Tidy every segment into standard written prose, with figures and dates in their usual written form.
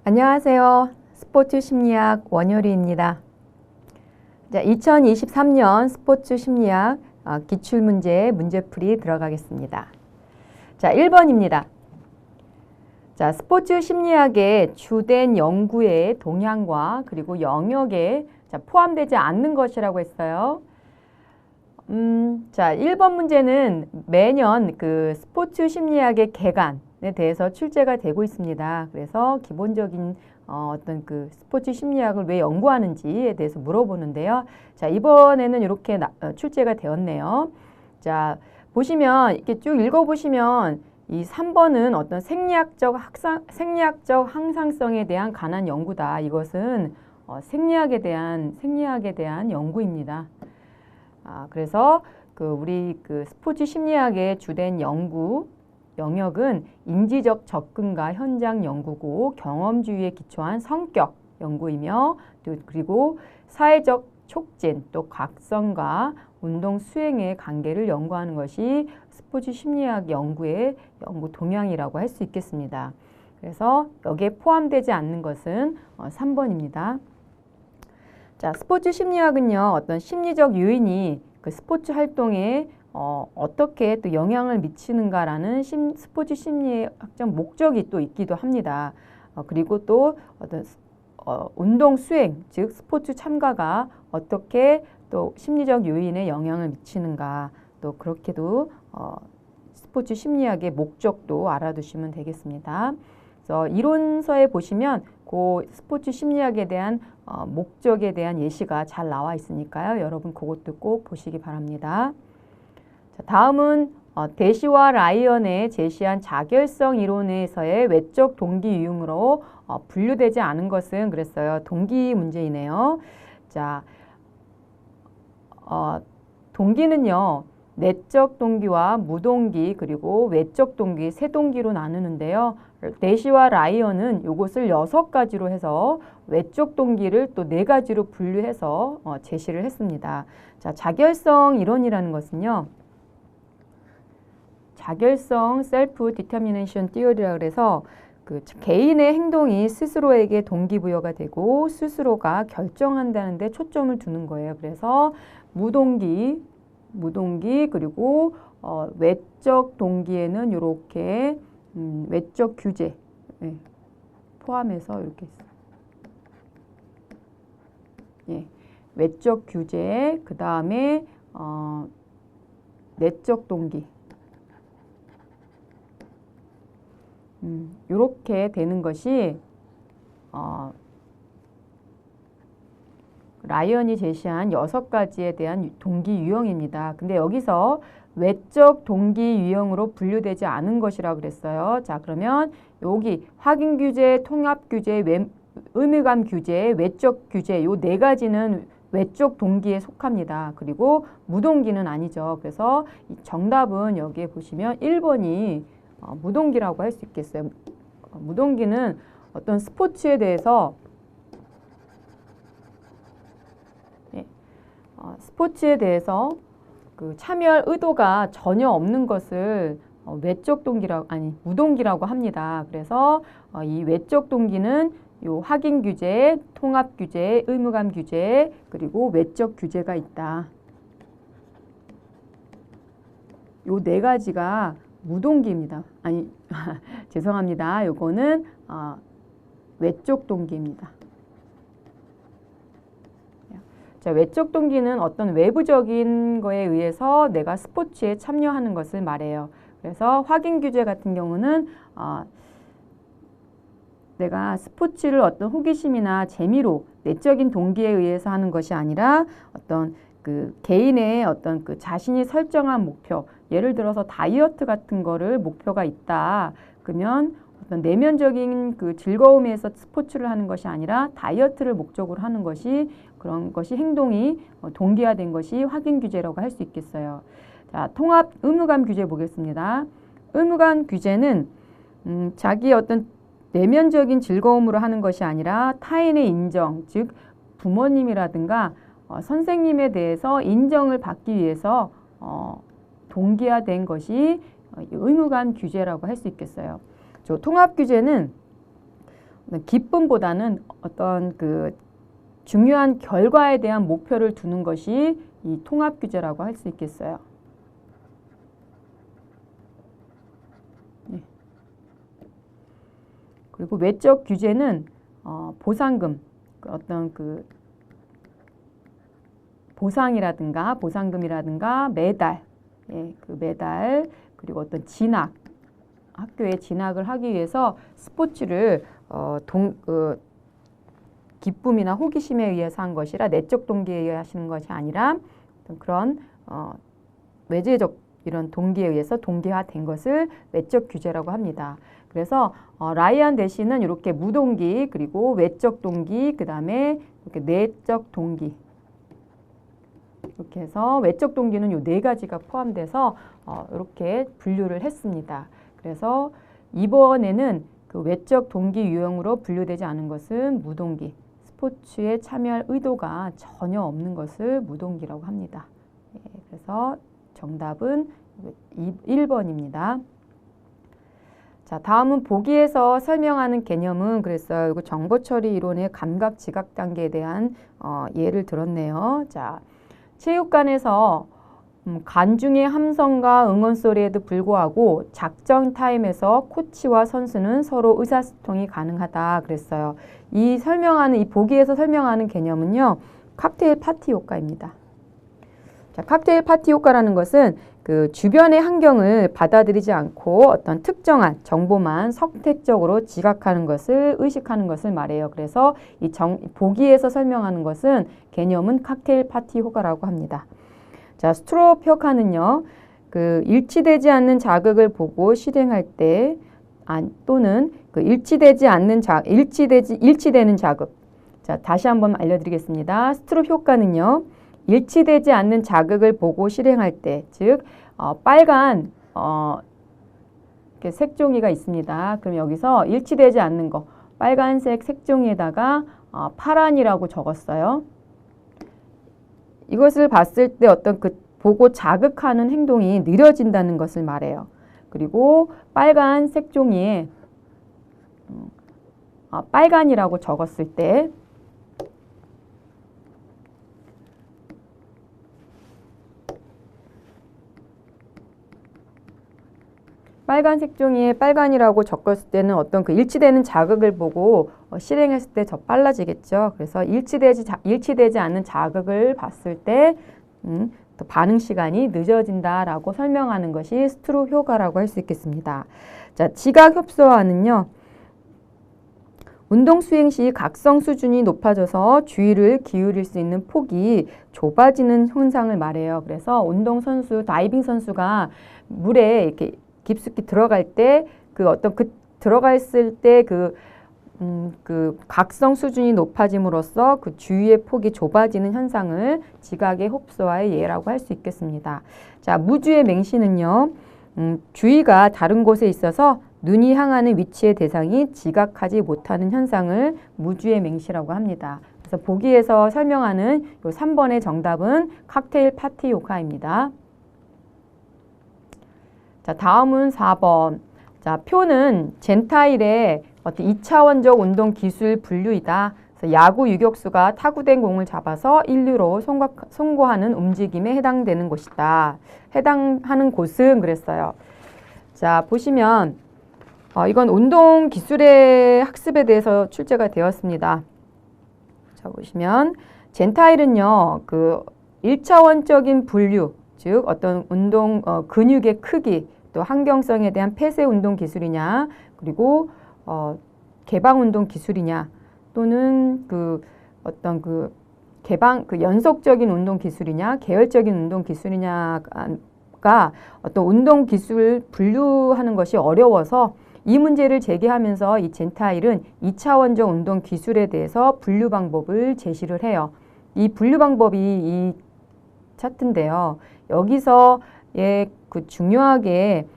안녕하세요. 스포츠 심리학 원효리입니다. 자, 2023년 스포츠 심리학 기출문제 문제풀이 들어가겠습니다. 자, 1번입니다. 자, 스포츠 심리학의 주된 연구의 동향과 그리고 영역에 포함되지 않는 것이라고 했어요. 자, 1번 문제는 매년 그 스포츠 심리학의 개관에 대해서 출제가 되고 있습니다. 그래서 기본적인 어떤 그 스포츠 심리학을 왜 연구하는지에 대해서 물어보는데요. 자, 이번에는 이렇게 출제가 되었네요. 자, 보시면 이렇게 쭉 읽어보시면 이 3번은 어떤 생리학적 항상성에 대한 관한 연구다. 이것은 생리학에 대한 연구입니다. 그래서 우리 스포츠 심리학의 주된 연구 영역은 인지적 접근과 현장 연구고 경험주의에 기초한 성격 연구이며 그리고 사회적 촉진 또 각성과 운동 수행의 관계를 연구하는 것이 스포츠 심리학 연구의 연구 동향이라고 할 수 있겠습니다. 그래서 여기에 포함되지 않는 것은 3번입니다. 자, 스포츠 심리학은요, 어떤 심리적 요인이 그 스포츠 활동에 어떻게 또 영향을 미치는가라는 스포츠 심리학적 목적이 또 있기도 합니다. 그리고 또 어떤 운동 수행, 즉 스포츠 참가가 어떻게 또 심리적 요인에 영향을 미치는가, 또 그렇게도 스포츠 심리학의 목적도 알아두시면 되겠습니다. 그래서 이론서에 보시면 그 스포츠 심리학에 대한 목적에 대한 예시가 잘 나와 있으니까요. 여러분 그것도 꼭 보시기 바랍니다. 자, 다음은 대시와 라이언의 제시한 자결성 이론에서의 외적 동기 유형으로 분류되지 않은 것은 그랬어요. 동기 문제이네요. 자, 동기는요. 내적 동기와 무동기 그리고 외적 동기 세 동기로 나누는데요. 대시와 라이언은 이것을 6가지로 해서 외적 동기를 또 4가지로 분류해서 제시를 했습니다. 자, 자결성 이론이라는 것은요. 자결성 셀프 디터미네이션 티어리라 그래서 그 개인의 행동이 스스로에게 동기부여가 되고 스스로가 결정한다는 데 초점을 두는 거예요. 그래서 무동기 그리고 외적 동기에는 이렇게 외적 규제 포함해서 이렇게 있어요. 예, 외적 규제 그 다음에 내적 동기 이렇게 되는 것이 라이언이 제시한 6가지에 대한 동기 유형입니다. 근데 여기서 외적 동기 유형으로 분류되지 않은 것이라고 그랬어요. 자, 그러면 여기 확인 규제, 통합 규제, 의무감 규제, 외적 규제 요 4가지는 외적 동기에 속합니다. 그리고 무동기는 아니죠. 그래서 정답은 여기에 보시면 1번이 무동기라고 할 수 있겠어요. 무동기는 어떤 스포츠에 대해서 그 참여할 의도가 전혀 없는 것을 외적 동기라고 무동기라고 합니다. 그래서 이 외적 동기는 요 확인 규제, 통합 규제, 의무감 규제 그리고 외적 규제가 있다. 요 4가지가 무동기입니다. 죄송합니다. 요거는 외적 동기입니다. 자, 외적 동기는 어떤 외부적인 거에 의해서 내가 스포츠에 참여하는 것을 말해요. 그래서 확인 규제 같은 경우는 내가 스포츠를 어떤 호기심이나 재미로 내적인 동기에 의해서 하는 것이 아니라 어떤 그 개인의 어떤 그 자신이 설정한 목표, 예를 들어서 다이어트 같은 거를 목표가 있다. 그러면 어떤 내면적인 그 즐거움에서 스포츠를 하는 것이 아니라 다이어트를 목적으로 하는 것이 그런 것이 행동이 동기화된 것이 확인 규제라고 할 수 있겠어요. 자, 통합 의무감 규제 보겠습니다. 의무감 규제는 자기 어떤 내면적인 즐거움으로 하는 것이 아니라 타인의 인정, 즉 부모님이라든가 선생님에 대해서 인정을 받기 위해서 동기화된 것이 의무감 규제라고 할 수 있겠어요. 통합 규제는 기쁨보다는 어떤 그 중요한 결과에 대한 목표를 두는 것이 이 통합 규제라고 할 수 있겠어요. 네. 그리고 외적 규제는 보상금, 어떤 그 보상금이라든가 매달, 예, 그 매달 그리고 어떤 진학, 학교에 진학을 하기 위해서 스포츠를 기쁨이나 호기심에 의해서 한 것이라 내적 동기에 의해 하시는 것이 아니라 그런 외제적 이런 동기에 의해서 동기화된 것을 외적 규제라고 합니다. 그래서 라이안 대시는 이렇게 무동기 그리고 외적 동기 그 다음에 이렇게 내적 동기 이렇게 해서 외적 동기는 이 네 가지가 포함돼서 이렇게 분류를 했습니다. 그래서 이번에는 그 외적 동기 유형으로 분류되지 않은 것은 무동기, 스포츠에 참여할 의도가 전혀 없는 것을 무동기라고 합니다. 그래서 정답은 1번입니다. 자, 다음은 보기에서 설명하는 개념은 그랬어요. 이거 정보 처리 이론의 감각 지각 단계에 대한 예를 들었네요. 자, 체육관에서 관중의 함성과 응원 소리에도 불구하고 작전 타임에서 코치와 선수는 서로 의사소통이 가능하다 그랬어요. 이 보기에서 설명하는 개념은요, 칵테일 파티 효과입니다. 자, 칵테일 파티 효과라는 것은 그 주변의 환경을 받아들이지 않고 어떤 특정한 정보만 선택적으로 지각하는 것을 의식하는 것을 말해요. 그래서 보기에서 설명하는 것은 개념은 칵테일 파티 효과라고 합니다. 자, 스트롭 효과는요, 그 일치되지 않는 자극을 보고 실행할 때, 또는 그 일치되는 자극. 자, 다시 한번 알려드리겠습니다. 스트롭 효과는요, 일치되지 않는 자극을 보고 실행할 때, 즉, 빨간, 이렇게 색종이가 있습니다. 그럼 여기서 일치되지 않는 거, 빨간색 색종이에다가 파란이라고 적었어요. 이것을 봤을 때 어떤 보고 자극하는 행동이 느려진다는 것을 말해요. 그리고 빨간 색종이에 빨간이라고 적었을 때 빨간 색종이에 빨간이라고 적었을 때는 어떤 그 일치되는 자극을 보고 실행했을 때 더 빨라지겠죠. 그래서 일치되지 않는 자극을 봤을 때 또 반응 시간이 늦어진다라고 설명하는 것이 스트롭 효과라고 할 수 있겠습니다. 자, 지각 협소화는요, 운동 수행 시 각성 수준이 높아져서 주의를 기울일 수 있는 폭이 좁아지는 현상을 말해요. 그래서 다이빙 선수가 물에 이렇게 깊숙이 들어갈 때 들어갔을 때 그 각성 수준이 높아짐으로써 그 주위의 폭이 좁아지는 현상을 지각의 흡수와의 예라고 할 수 있겠습니다. 자, 무주의 맹시는요, 주위가 다른 곳에 있어서 눈이 향하는 위치의 대상이 지각하지 못하는 현상을 무주의 맹시라고 합니다. 그래서 보기에서 설명하는 요 3번의 정답은 칵테일 파티 효과입니다. 자, 다음은 4번. 자, 표는 젠타일의 어떤 2차원적 운동 기술 분류이다. 그래서 야구 유격수가 타구된 공을 잡아서 1루로 송구하는 움직임에 해당되는 곳이다. 해당하는 곳은 그랬어요. 자, 보시면 이건 운동 기술의 학습에 대해서 출제가 되었습니다. 자, 보시면 젠타일은요, 그 1차원적인 분류, 즉 어떤 운동 근육의 크기, 또 항경성에 대한 폐쇄 운동 기술이냐, 그리고 개방 운동 기술이냐, 또는 어떤 연속적인 운동 기술이냐, 계열적인 운동 기술이냐가 어떤 운동 기술 분류하는 것이 어려워서 이 문제를 제기하면서 이 젠타일은 2차원적 운동 기술에 대해서 분류 방법을 제시를 해요. 이 분류 방법이 이 차트인데요. 여기서 중요하게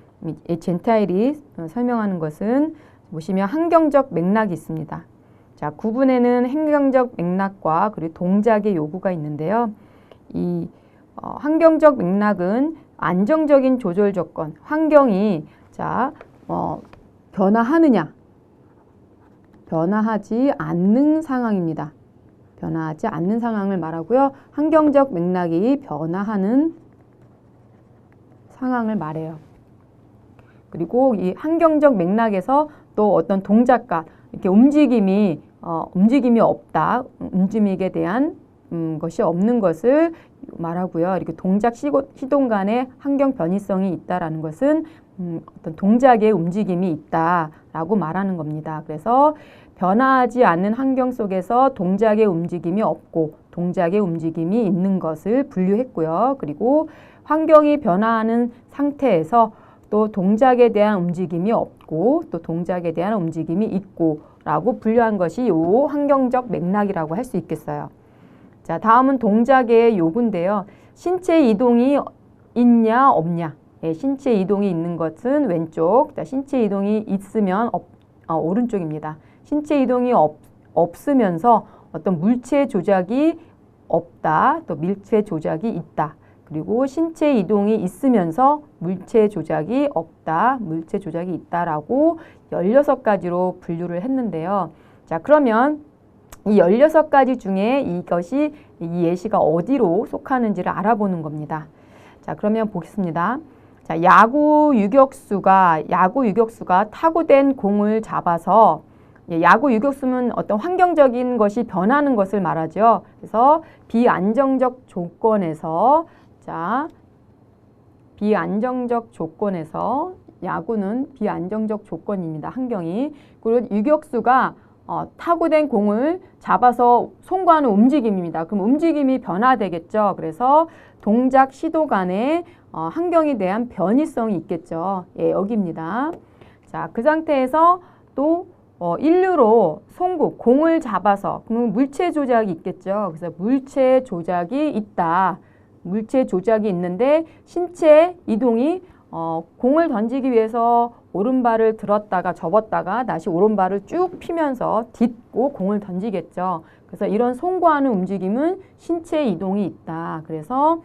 이 젠타일이 설명하는 것은 보시면 환경적 맥락이 있습니다. 자, 구분에는 환경적 맥락과 그리고 동작의 요구가 있는데요. 이 환경적 맥락은 안정적인 조절 조건, 환경이 변화하느냐, 변화하지 않는 상황입니다. 변화하지 않는 상황을 말하고요. 환경적 맥락이 변화하는 상황을 말해요. 그리고 이 환경적 맥락에서 또 어떤 동작과 이렇게 움직임이 없다. 움직임에 대한 것이 없는 것을 말하고요. 이렇게 동작 시동 간의 환경 변이성이 있다라는 것은 어떤 동작의 움직임이 있다라고 말하는 겁니다. 그래서 변화하지 않는 환경 속에서 동작의 움직임이 없고 동작의 움직임이 있는 것을 분류했고요. 그리고 환경이 변화하는 상태에서 또 동작에 대한 움직임이 없고 또 동작에 대한 움직임이 있고 라고 분류한 것이 이 환경적 맥락이라고 할 수 있겠어요. 자, 다음은 동작의 요구인데요. 신체 이동이 있냐 없냐. 예, 신체 이동이 있는 것은 왼쪽. 자, 신체 이동이 있으면 오른쪽입니다. 신체 이동이 없으면서 어떤 물체 조작이 없다. 또 물체 조작이 있다. 그리고 신체 이동이 있으면서 물체 조작이 없다, 물체 조작이 있다라고 16가지로 분류를 했는데요. 자, 그러면 이 16가지 중에 이 예시가 어디로 속하는지를 알아보는 겁니다. 자, 그러면 보겠습니다. 자, 야구 유격수가 타구된 공을 잡아서 야구 유격수는 어떤 환경적인 것이 변하는 것을 말하죠. 그래서 비안정적 조건에서 비안정적 조건에서 야구는 비안정적 조건입니다. 환경이. 그리고 유격수가 타구된 공을 잡아서 송구하는 움직임입니다. 그럼 움직임이 변화되겠죠. 그래서 동작 시도 간에 환경에 대한 변이성이 있겠죠. 예, 여기입니다. 자, 그 상태에서 또 인류로 송구, 공을 잡아서 그러면 물체 조작이 있겠죠. 그래서 물체 조작이 있다. 물체 조작이 있는데 신체 이동이 공을 던지기 위해서 오른발을 들었다가 접었다가 다시 오른발을 쭉 피면서 딛고 공을 던지겠죠. 그래서 이런 송구하는 움직임은 신체 이동이 있다. 그래서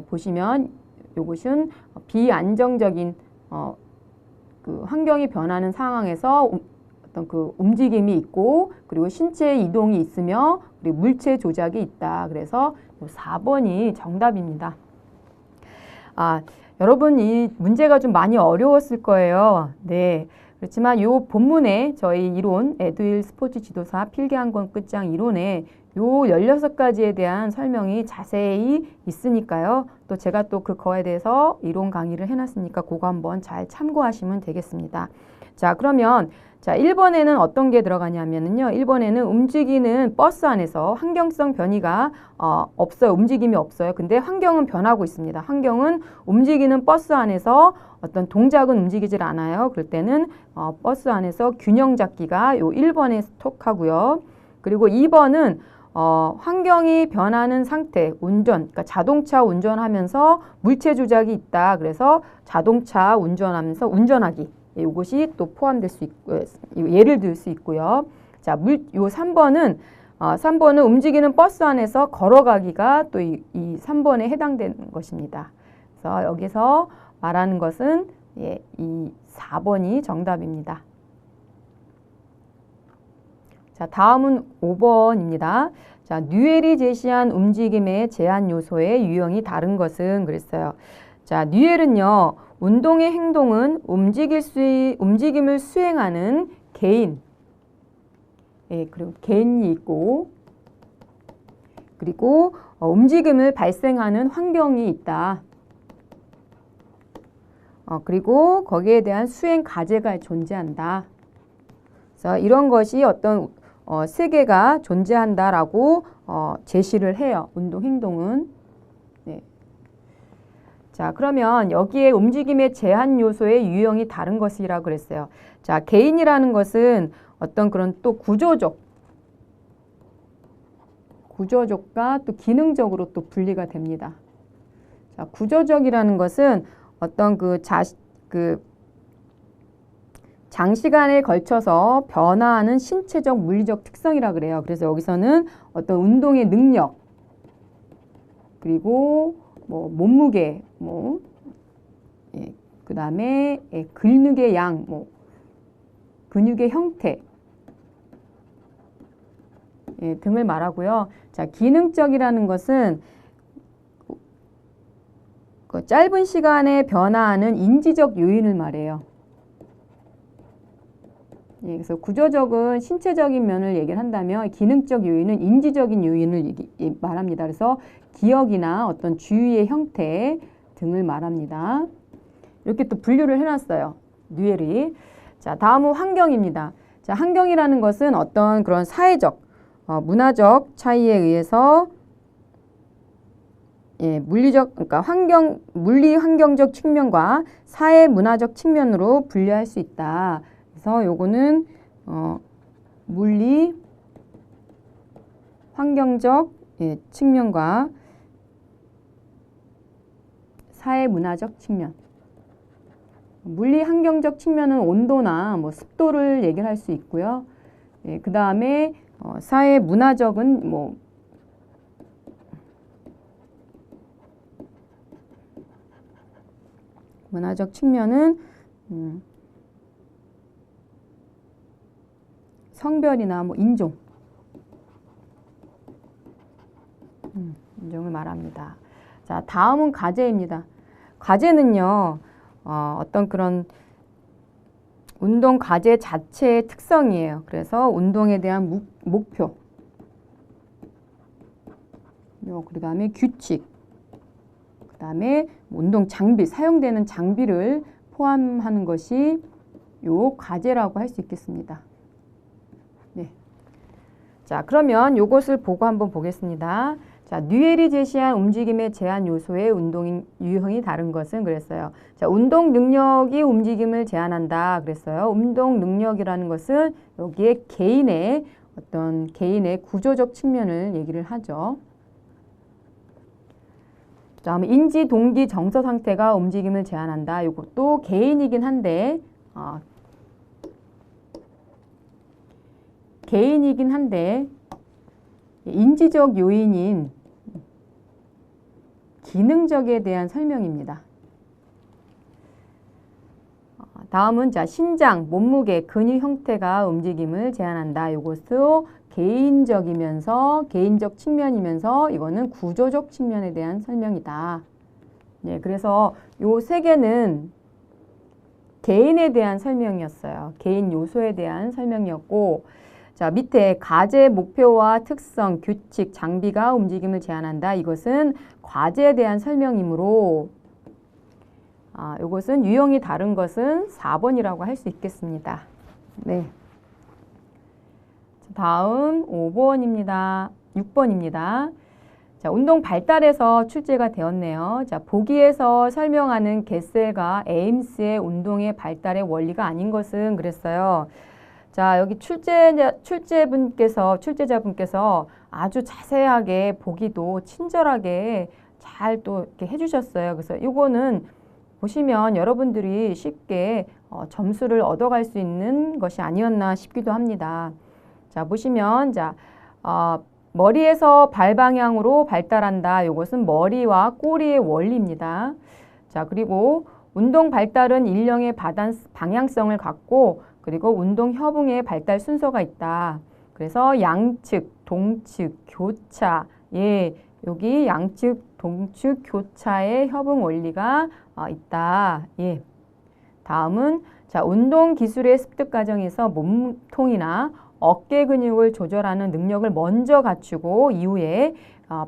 보시면 이것은 비안정적인 그 환경이 변하는 상황에서 어떤 그 움직임이 있고 그리고 신체 이동이 있으며 그리고 물체 조작이 있다. 그래서 4번이 정답입니다. 여러분 이 문제가 좀 많이 어려웠을 거예요. 네. 그렇지만 이 본문에 저희 이론 에듀윌 스포츠 지도사 필기 한 권 끝장 이론에 요 16가지에 대한 설명이 자세히 있으니까요. 또 제가 또 그거에 대해서 이론 강의를 해놨으니까 그거 한번 잘 참고하시면 되겠습니다. 자, 그러면 1번에는 어떤 게 들어가냐면요. 1번에는 움직이는 버스 안에서 환경성 변이가 없어요. 움직임이 없어요. 근데 환경은 변하고 있습니다. 환경은 움직이는 버스 안에서 어떤 동작은 움직이질 않아요. 그럴 때는 버스 안에서 균형 잡기가 요 1번에 속하고요. 그리고 2번은 환경이 변하는 상태, 그러니까 자동차 운전하면서 물체 조작이 있다. 그래서 자동차 운전하면서 운전하기. 이것이 또 포함될 수 있고, 예를 들 수 있고요. 자, 요 3번은 움직이는 버스 안에서 걸어가기가 또 이 3번에 해당되는 것입니다. 그래서 여기서 말하는 것은 이 4번이 정답입니다. 자, 다음은 5번입니다. 자, 뉴엘이 제시한 움직임의 제한 요소의 유형이 다른 것은 그랬어요. 자, 뉴엘은요. 운동의 행동은 움직임을 수행하는 개인, 그리고 개인이 있고, 그리고 움직임을 발생하는 환경이 있다. 그리고 거기에 대한 수행 과제가 존재한다. 그래서 이런 것이 어떤 세계가 존재한다라고 제시를 해요. 운동 행동은. 네. 자, 그러면 여기에 움직임의 제한 요소의 유형이 다른 것이라고 그랬어요. 자, 개인이라는 것은 어떤 그런 또 구조적과 또 기능적으로 또 분리가 됩니다. 자, 구조적이라는 것은 어떤 장시간에 걸쳐서 변화하는 신체적 물리적 특성이라 그래요. 그래서 여기서는 어떤 운동의 능력, 그리고 몸무게, 그 다음에 근육의 양, 근육의 형태, 예, 등을 말하고요. 자, 기능적이라는 것은 그 짧은 시간에 변화하는 인지적 요인을 말해요. 예, 그래서 구조적은 신체적인 면을 얘기를 한다면 기능적 요인은 인지적인 요인을 말합니다. 그래서 기억이나 어떤 주의의 형태 등을 말합니다. 이렇게 또 분류를 해놨어요. 뉴엘이. 자, 다음은 환경입니다. 자, 환경이라는 것은 어떤 그런 사회적, 문화적 차이에 의해서 예, 그러니까 물리 환경적 측면과 사회 문화적 측면으로 분류할 수 있다. 그래서 요거는 물리 환경적 예, 측면과 사회 문화적 측면. 물리 환경적 측면은 온도나 뭐 습도를 얘기를 할 수 있고요. 예, 그 다음에 사회 문화적은 뭐 문화적 측면은 성별이나 뭐 인종을 말합니다. 자, 다음은 과제입니다. 과제는요, 어떤 그런 운동 과제 자체의 특성이에요. 그래서 운동에 대한 목표, 그 다음에 규칙, 그 다음에 운동 장비, 사용되는 장비를 포함하는 것이 요 과제라고 할 수 있겠습니다. 네. 자, 그러면 요것을 보고 한번 보겠습니다. 자, 뉴엘이 제시한 움직임의 제한 요소의 운동 유형이 다른 것은 그랬어요. 자, 운동 능력이 움직임을 제한한다 그랬어요. 운동 능력이라는 것은 여기에 개인의 구조적 측면을 얘기를 하죠. 다음에 인지, 동기, 정서 상태가 움직임을 제한한다. 이것도 개인이긴 한데 인지적 요인인 기능적에 대한 설명입니다. 다음은 자, 신장, 몸무게, 근육 형태가 움직임을 제한한다. 이것도 개인적 측면이면서 이거는 구조적 측면에 대한 설명이다. 네, 그래서 요 세 개는 개인에 대한 설명이었어요. 개인 요소에 대한 설명이었고, 자, 밑에 과제 목표와 특성, 규칙, 장비가 움직임을 제한한다. 이것은 과제에 대한 설명이므로 이것은 유형이 다른 것은 4번이라고 할 수 있겠습니다. 네. 다음 5번입니다. 6번입니다. 자, 운동 발달에서 출제가 되었네요. 자, 보기에서 설명하는 게셀과 에임스의 운동의 발달의 원리가 아닌 것은 그랬어요. 자, 여기 출제자분께서 아주 자세하게 보기도 친절하게 잘 또 이렇게 해주셨어요. 그래서 이거는 보시면 여러분들이 쉽게 점수를 얻어갈 수 있는 것이 아니었나 싶기도 합니다. 자, 보시면 머리에서 발 방향으로 발달한다. 이것은 머리와 꼬리의 원리입니다. 자, 그리고 운동 발달은 일령의 방향성을 갖고 그리고 운동 협응의 발달 순서가 있다. 그래서 양측, 동측, 교차, 예, 여기 양측, 동측, 교차의 협응 원리가 있다. 예. 다음은 자, 운동 기술의 습득 과정에서 몸통이나 어깨 근육을 조절하는 능력을 먼저 갖추고 이후에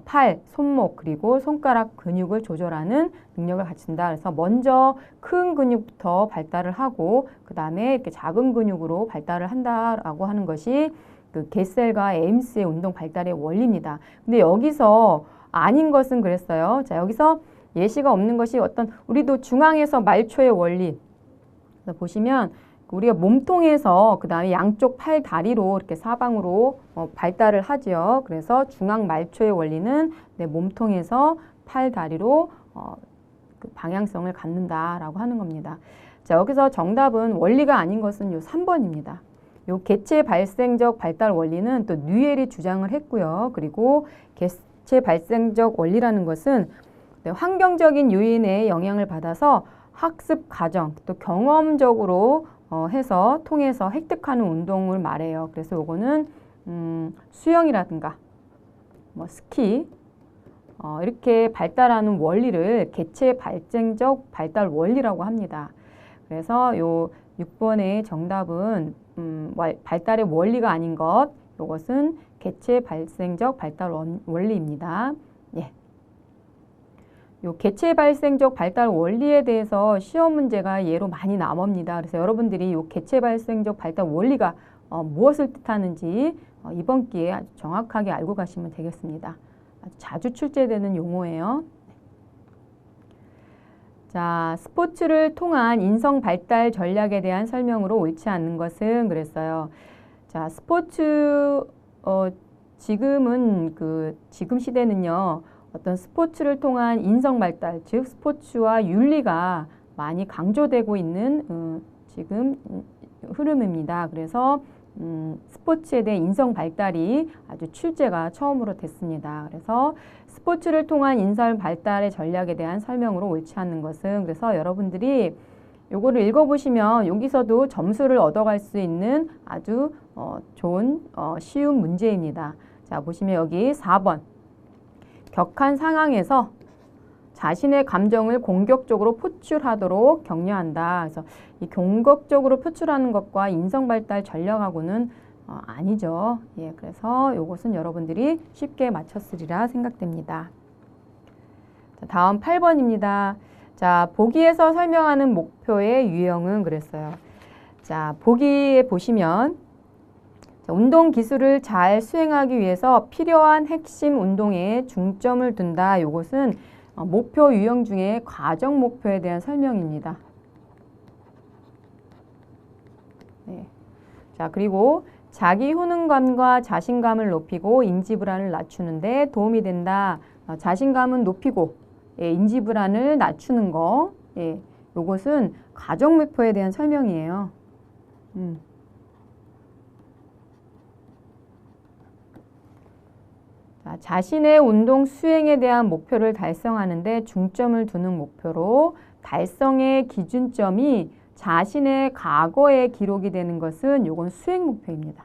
팔, 손목 그리고 손가락 근육을 조절하는 능력을 갖춘다. 그래서 먼저 큰 근육부터 발달을 하고 그 다음에 이렇게 작은 근육으로 발달을 한다라고 하는 것이 그 게셀과 에임스의 운동 발달의 원리입니다. 근데 여기서 아닌 것은 그랬어요. 자, 여기서 예시가 없는 것이 우리도 중앙에서 말초의 원리. 그래서 보시면 우리가 몸통에서 그 다음에 양쪽 팔 다리로 이렇게 사방으로 발달을 하죠. 그래서 중앙 말초의 원리는 내 몸통에서 팔 다리로 그 방향성을 갖는다라고 하는 겁니다. 자, 여기서 정답은 원리가 아닌 것은 요 3번입니다. 요 개체 발생적 발달 원리는 또 뉴엘이 주장을 했고요. 그리고 개체 발생적 원리라는 것은 환경적인 요인의 영향을 받아서 학습 과정 또 경험적으로 통해서 획득하는 운동을 말해요. 그래서 요거는 수영이라든가 뭐 스키 이렇게 발달하는 원리를 개체 발생적 발달 원리라고 합니다. 그래서 요 6번의 정답은 발달의 원리가 아닌 것, 이것은 개체 발생적 발달 원리입니다. 예. 요 개체 발생적 발달 원리에 대해서 시험 문제가 예로 많이 나옵니다. 그래서 여러분들이 요 개체 발생적 발달 원리가 무엇을 뜻하는지 이번 기회에 아주 정확하게 알고 가시면 되겠습니다. 아주 자주 출제되는 용어예요. 자, 스포츠를 통한 인성 발달 전략에 대한 설명으로 옳지 않는 것은 그랬어요. 자, 스포츠 지금은 지금 시대는요. 어떤 스포츠를 통한 인성 발달, 즉 스포츠와 윤리가 많이 강조되고 있는 지금 흐름입니다. 그래서 스포츠에 대한 인성 발달이 아주 출제가 처음으로 됐습니다. 그래서 스포츠를 통한 인성 발달의 전략에 대한 설명으로 옳지 않는 것은, 그래서 여러분들이 요거를 읽어보시면 여기서도 점수를 얻어갈 수 있는 아주 좋은 쉬운 문제입니다. 자, 보시면 여기 4번. 격한 상황에서 자신의 감정을 공격적으로 표출하도록 격려한다. 그래서 이 공격적으로 표출하는 것과 인성 발달 전략하고는 아니죠. 예, 그래서 이것은 여러분들이 쉽게 맞췄으리라 생각됩니다. 자, 다음 8번입니다. 자, 보기에서 설명하는 목표의 유형은 그랬어요. 자, 보기에 보시면 운동 기술을 잘 수행하기 위해서 필요한 핵심 운동에 중점을 둔다. 이것은 목표 유형 중에 과정 목표에 대한 설명입니다. 네. 자, 그리고 자기 효능감과 자신감을 높이고 인지불안을 낮추는 데 도움이 된다. 자신감은 높이고 인지불안을 낮추는 거. 예, 이것은 과정 목표에 대한 설명이에요. 자신의 운동 수행에 대한 목표를 달성하는 데 중점을 두는 목표로 달성의 기준점이 자신의 과거에 기록이 되는 것은 이건 수행 목표입니다.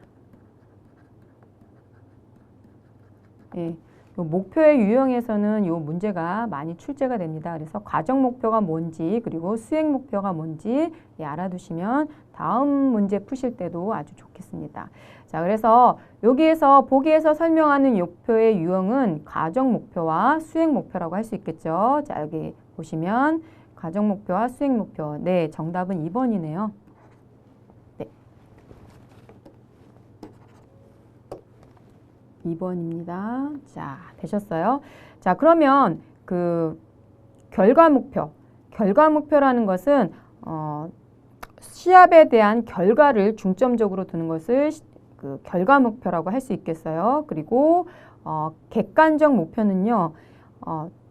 예, 요 목표의 유형에서는 이 문제가 많이 출제가 됩니다. 그래서 과정 목표가 뭔지 그리고 수행 목표가 뭔지 알아두시면 다음 문제 푸실 때도 아주 좋겠습니다. 자, 그래서 여기에서 보기에서 설명하는 목표의 유형은 과정 목표와 수행 목표라고 할 수 있겠죠. 자, 여기 보시면 과정 목표와 수행 목표. 네, 정답은 2번이네요. 네. 2번입니다. 자, 되셨어요? 자, 그러면 결과 목표라는 것은 시합에 대한 결과를 중점적으로 두는 것을 결과 목표라고 할 수 있겠어요. 그리고 객관적 목표는요.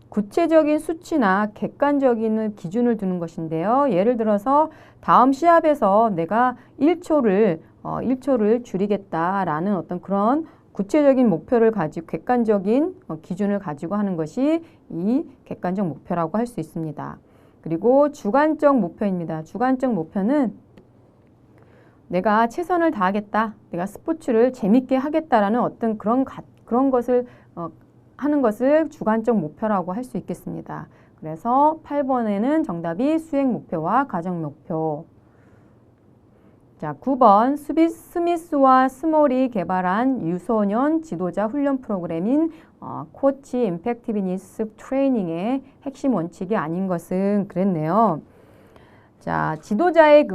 구체적인 수치나 객관적인 기준을 두는 것인데요. 예를 들어서 다음 시합에서 내가 1초를 줄이겠다라는 어떤 그런 구체적인 목표를 가지고 객관적인 기준을 가지고 하는 것이 이 객관적 목표라고 할 수 있습니다. 그리고 주관적 목표입니다. 주관적 목표는 내가 최선을 다하겠다. 내가 스포츠를 재밌게 하겠다라는 어떤 그런 것을 하는 것을 주관적 목표라고 할 수 있겠습니다. 그래서 8번에는 정답이 수행 목표와 과정 목표. 자, 9번 스미스와 스몰이 개발한 유소년 지도자 훈련 프로그램인 코치 임팩티비니스 트레이닝의 핵심 원칙이 아닌 것은 그랬네요. 자, 지도자의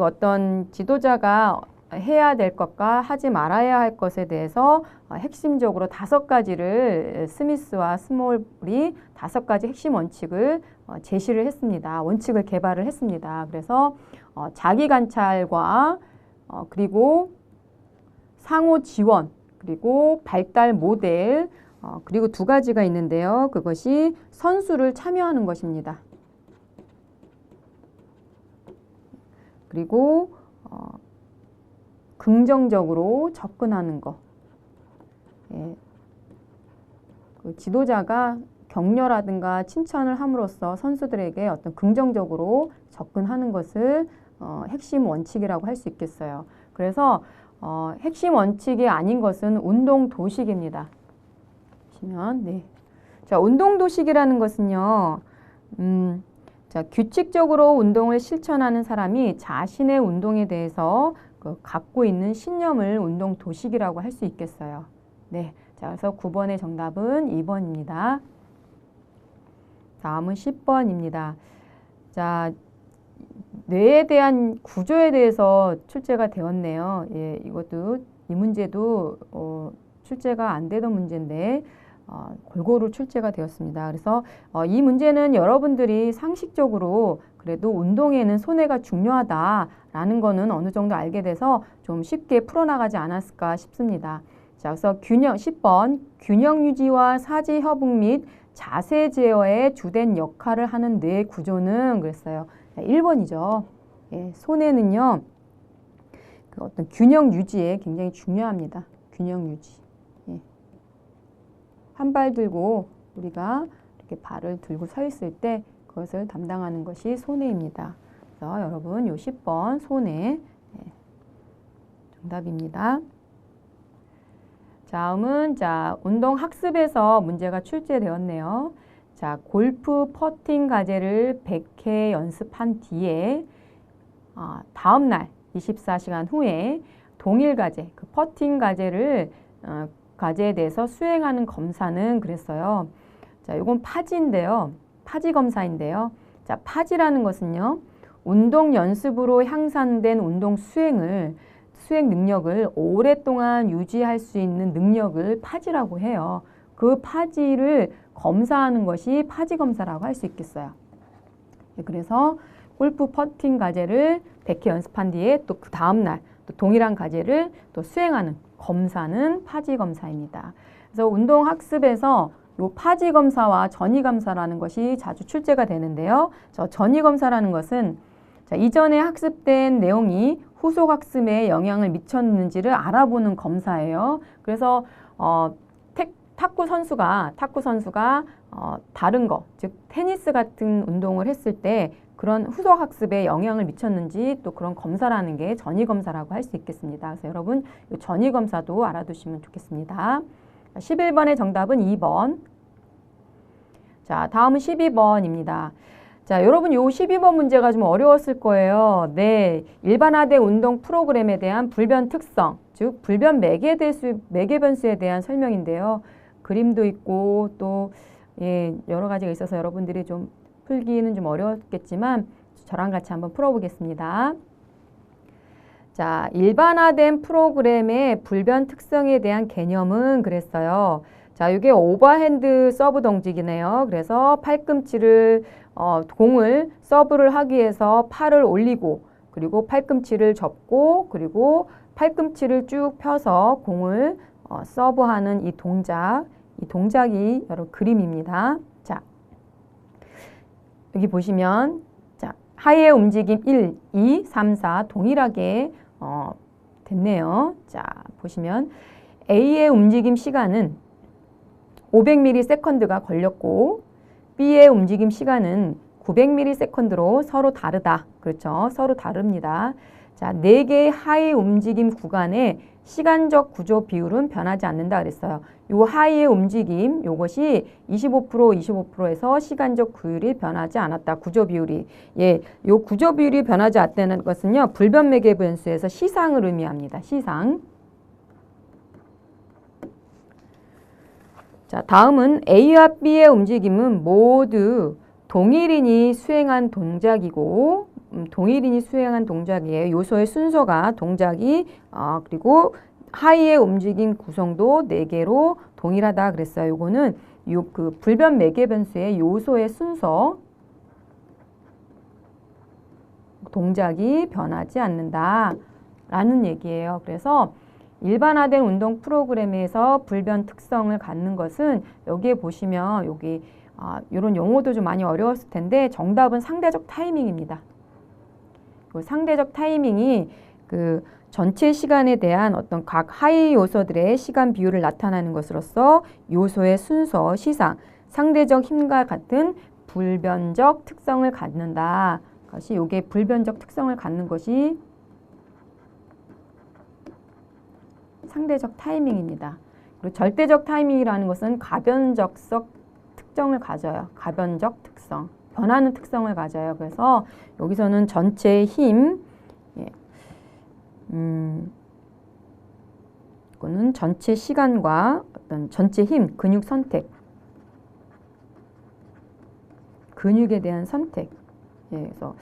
지도자가 해야 될 것과 하지 말아야 할 것에 대해서 핵심적으로 5가지를 스미스와 스몰이 5가지 핵심 원칙을 제시를 했습니다. 원칙을 개발을 했습니다. 그래서 자기 관찰과 그리고 상호 지원, 그리고 발달 모델, 그리고 2가지가 있는데요. 그것이 선수를 참여하는 것입니다. 그리고 긍정적으로 접근하는 것. 예. 지도자가 격려라든가 칭찬을 함으로써 선수들에게 어떤 긍정적으로 접근하는 것을 핵심 원칙이라고 할 수 있겠어요. 그래서 핵심 원칙이 아닌 것은 운동 도식입니다. 보시면 네. 자, 운동 도식이라는 것은요. 자, 규칙적으로 운동을 실천하는 사람이 자신의 운동에 대해서 갖고 있는 신념을 운동 도식이라고 할 수 있겠어요. 네. 자, 그래서 9번의 정답은 2번입니다. 다음은 10번입니다. 자, 뇌에 대한 구조에 대해서 출제가 되었네요. 예, 이것도 이 문제도 출제가 안 되던 문제인데 골고루 출제가 되었습니다. 그래서 이 문제는 여러분들이 상식적으로 그래도 운동에는 손해가 중요하다라는 거는 어느 정도 알게 돼서 좀 쉽게 풀어나가지 않았을까 싶습니다. 자, 그래서 10번 균형 유지와 사지 협응 및 자세 제어에 주된 역할을 하는 뇌 구조는 그랬어요. 1번이죠. 예, 손해는요. 그 어떤 균형 유지에 굉장히 중요합니다. 균형 유지. 예. 한 발 들고 우리가 이렇게 발을 들고 서 있을 때 그것을 담당하는 것이 손해입니다. 그래서 여러분 요 10번 손해 정답입니다. 다음은 운동 학습에서 문제가 출제되었네요. 자, 골프 퍼팅 과제를 100회 연습한 뒤에 다음 날 24시간 후에 동일 과제, 그 퍼팅 과제를 과제에 대해서 수행하는 검사는 그랬어요. 자, 이건 파지인데요. 파지 검사인데요. 자, 파지라는 것은요. 운동 연습으로 향상된 운동 수행 능력을 오랫동안 유지할 수 있는 능력을 파지라고 해요. 그 파지를 검사하는 것이 파지 검사라고 할 수 있겠어요. 그래서 골프 퍼팅 과제를 100회 연습한 뒤에 또 그 다음날 또 동일한 과제를 또 수행하는 검사는 파지 검사입니다. 그래서 운동 학습에서 요 파지 검사와 전이 검사라는 것이 자주 출제가 되는데요. 전이 검사라는 것은 이전에 학습된 내용이 후속 학습에 영향을 미쳤는지를 알아보는 검사예요. 그래서 탁구 선수가 다른 거, 즉 테니스 같은 운동을 했을 때 그런 후속 학습에 영향을 미쳤는지 또 그런 검사라는 게 전이 검사라고 할 수 있겠습니다. 그래서 여러분 이 전이 검사도 알아두시면 좋겠습니다. 11번의 정답은 2번. 자, 다음은 12번입니다. 자, 여러분 요 12번 문제가 좀 어려웠을 거예요. 네, 일반화된 운동 프로그램에 대한 불변 특성, 즉 불변 매개 변수에 대한 설명인데요. 그림도 있고 또 여러 가지가 있어서 여러분들이 좀 풀기는 좀 어려웠겠지만 저랑 같이 한번 풀어보겠습니다. 자, 일반화된 프로그램의 불변 특성에 대한 개념은 그랬어요. 자, 이게 오버핸드 서브 동작이네요. 그래서 팔꿈치를 공을 서브를 하기 위해서 팔을 올리고 그리고 팔꿈치를 접고 그리고 팔꿈치를 쭉 펴서 공을 서브하는 이 동작이 여러분 그림입니다. 자, 여기 보시면 자, 하이의 움직임 1, 2, 3, 4 동일하게 됐네요. 자, 보시면 A의 움직임 시간은 500ms가 걸렸고 B의 움직임 시간은 900ms로 서로 다르다. 그렇죠? 서로 다릅니다. 자, 4개의 하이 움직임 구간의 시간적 구조 비율은 변하지 않는다 그랬어요. 요 하이의 움직임, 요것이 25%에서 시간적 구율이 변하지 않았다. 구조 비율이. 예, 요 구조 비율이 변하지 않다는 것은요. 불변 매개 변수에서 시상을 의미합니다. 시상. 자, 다음은 A와 B의 움직임은 모두 동일인이 수행한 동작이고 동일인이 수행한 동작이에요. 요소의 순서가 동작이 그리고 하이의 움직임 구성도 4개로 동일하다 그랬어요. 요거는 그 불변 매개 변수의 요소의 순서 동작이 변하지 않는다 라는 얘기예요. 그래서 일반화된 운동 프로그램에서 불변 특성을 갖는 것은 여기에 보시면 여기 이런 용어도 좀 많이 어려웠을 텐데 정답은 상대적 타이밍입니다. 그 상대적 타이밍이 그 전체 시간에 대한 어떤 각 하위 요소들의 시간 비율을 나타내는 것으로서 요소의 순서, 시상, 상대적 힘과 같은 불변적 특성을 갖는다. 것이 요게 불변적 특성을 갖는 것이 상대적 타이밍입니다. 그리고 절대적 타이밍이라는 것은 가변적성 특성을 가져요. 가변적 특성, 변하는 특성을 가져요. 그래서 여기서는 전체의 힘, 예. 이거는 전체 시간과 어떤 전체 힘, 근육 선택, 근육에 대한 선택. 예, 그래서